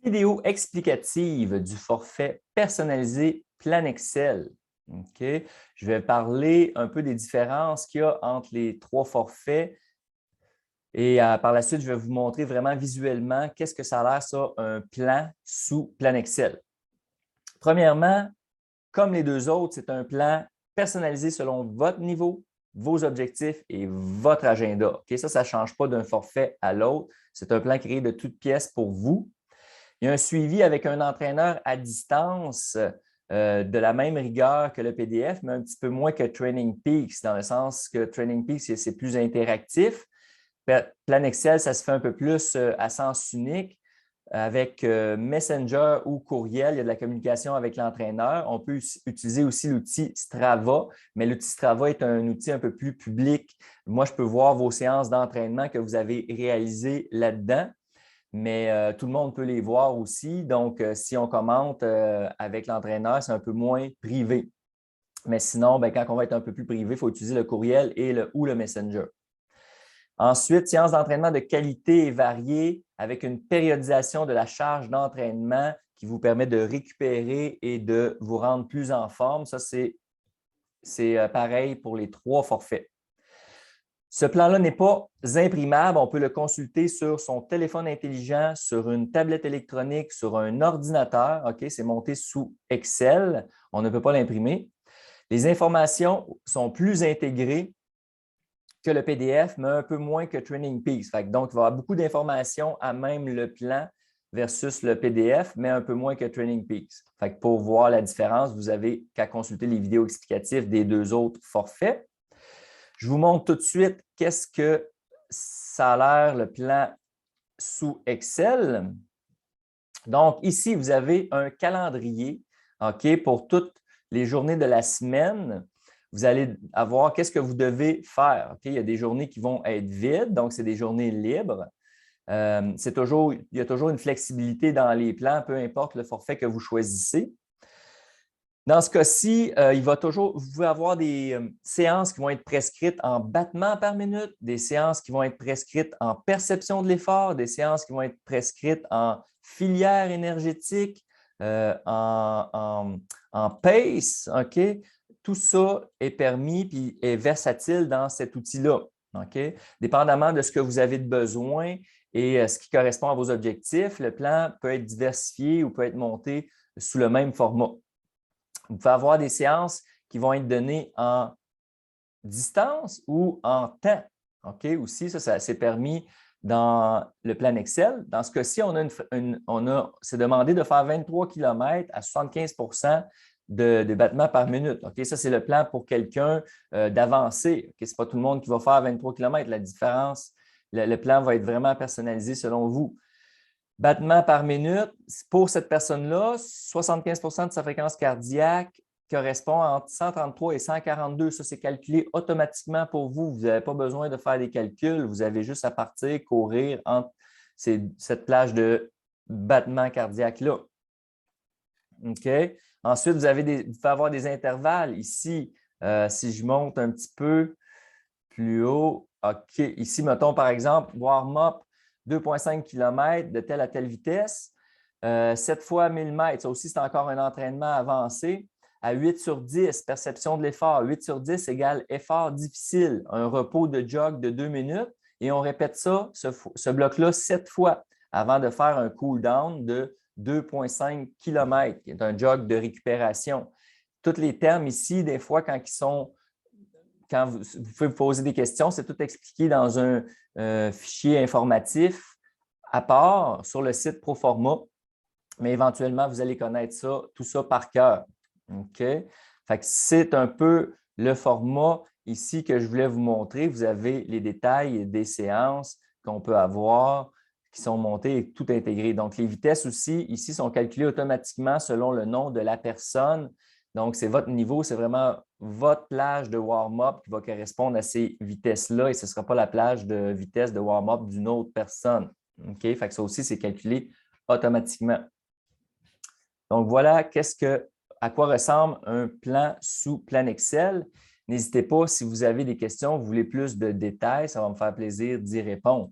Vidéo explicative du forfait personnalisé Plan Excel. OK? Je vais parler un peu des différences qu'il y a entre les trois forfaits et par la suite, je vais vous montrer vraiment visuellement qu'est-ce que ça a l'air, ça, un plan sous Plan Excel. Premièrement, comme les deux autres, c'est un plan personnalisé selon votre niveau, vos objectifs et votre agenda. OK? Ça ne change pas d'un forfait à l'autre. C'est un plan créé de toutes pièces pour vous. Il y a un suivi avec un entraîneur à distance de la même rigueur que le PDF, mais un petit peu moins que Training Peaks, dans le sens que Training Peaks, c'est plus interactif. Plan Excel, ça se fait un peu plus à sens unique. Avec Messenger ou courriel, il y a de la communication avec l'entraîneur. On peut utiliser aussi l'outil Strava, mais l'outil Strava est un outil un peu plus public. Moi, je peux voir vos séances d'entraînement que vous avez réalisées là-dedans, mais tout le monde peut les voir aussi. Donc, si on commente avec l'entraîneur, c'est un peu moins privé. Mais sinon, quand on va être un peu plus privé, il faut utiliser le courriel ou le Messenger. Ensuite, séance d'entraînement de qualité et variée avec une périodisation de la charge d'entraînement qui vous permet de récupérer et de vous rendre plus en forme. Ça, c'est pareil pour les trois forfaits. Ce plan-là n'est pas imprimable. On peut le consulter sur son téléphone intelligent, sur une tablette électronique, sur un ordinateur. OK, c'est monté sous Excel. On ne peut pas l'imprimer. Les informations sont plus intégrées que le PDF, mais un peu moins que Training Peaks. Donc, il va y avoir beaucoup d'informations à même le plan versus le PDF, mais un peu moins que Training Peaks. Pour voir la différence, vous n'avez qu'à consulter les vidéos explicatives des deux autres forfaits. Je vous montre tout de suite qu'est-ce que ça a l'air le plan sous Excel. Donc, ici, vous avez un calendrier pour toutes les journées de la semaine. Vous allez avoir qu'est-ce que vous devez faire. Il y a des journées qui vont être vides, donc c'est des journées libres. Il y a toujours une flexibilité dans les plans, peu importe le forfait que vous choisissez. Dans ce cas-ci, vous pouvez avoir des séances qui vont être prescrites en battements par minute, des séances qui vont être prescrites en perception de l'effort, des séances qui vont être prescrites en filière énergétique, en pace. OK? Tout ça est permis et est versatile dans cet outil-là. OK? Dépendamment de ce que vous avez de besoin et ce qui correspond à vos objectifs, le plan peut être diversifié ou peut être monté sous le même format. Vous pouvez avoir des séances qui vont être données en distance ou en temps. OK? Aussi, ça c'est permis dans le plan Excel. Dans ce cas-ci, c'est demandé de faire 23 km à 75 de battements par minute. OK? Ça, c'est le plan pour quelqu'un d'avancé. OK? Ce n'est pas tout le monde qui va faire 23 km. La différence, le plan va être vraiment personnalisé selon vous. Battements par minute, pour cette personne-là, 75 de sa fréquence cardiaque correspond entre 133 et 142. Ça, c'est calculé automatiquement pour vous. Vous n'avez pas besoin de faire des calculs. Vous avez juste à partir, courir entre cette plage de battements cardiaques-là. OK? Ensuite, vous pouvez avoir des intervalles. Ici, si je monte un petit peu plus haut, OK. Ici, mettons par exemple, warm-up 2,5 km de telle à telle vitesse, 7 fois 1000 mètres. Ça aussi, c'est encore un entraînement avancé. À 8 sur 10, perception de l'effort. 8 sur 10 égale effort difficile. Un repos de jog de 2 minutes. Et on répète ça, ce bloc-là, 7 fois avant de faire un cool-down de 2,5 km, qui est un jog de récupération. Tous les termes ici, des fois, quand vous pouvez vous poser des questions, c'est tout expliqué dans un fichier informatif à part sur le site Proforma, mais éventuellement, vous allez connaître tout ça par cœur. OK? C'est un peu le format ici que je voulais vous montrer. Vous avez les détails des séances qu'on peut avoir qui sont montées et tout intégré. Donc, les vitesses aussi, ici, sont calculées automatiquement selon le nom de la personne. Donc, c'est votre niveau, c'est vraiment votre plage de warm-up qui va correspondre à ces vitesses-là et ce ne sera pas la plage de vitesse de warm-up d'une autre personne. OK? Ça aussi, c'est calculé automatiquement. Donc, voilà à quoi ressemble un plan sous plan Excel. N'hésitez pas, si vous avez des questions, vous voulez plus de détails, ça va me faire plaisir d'y répondre.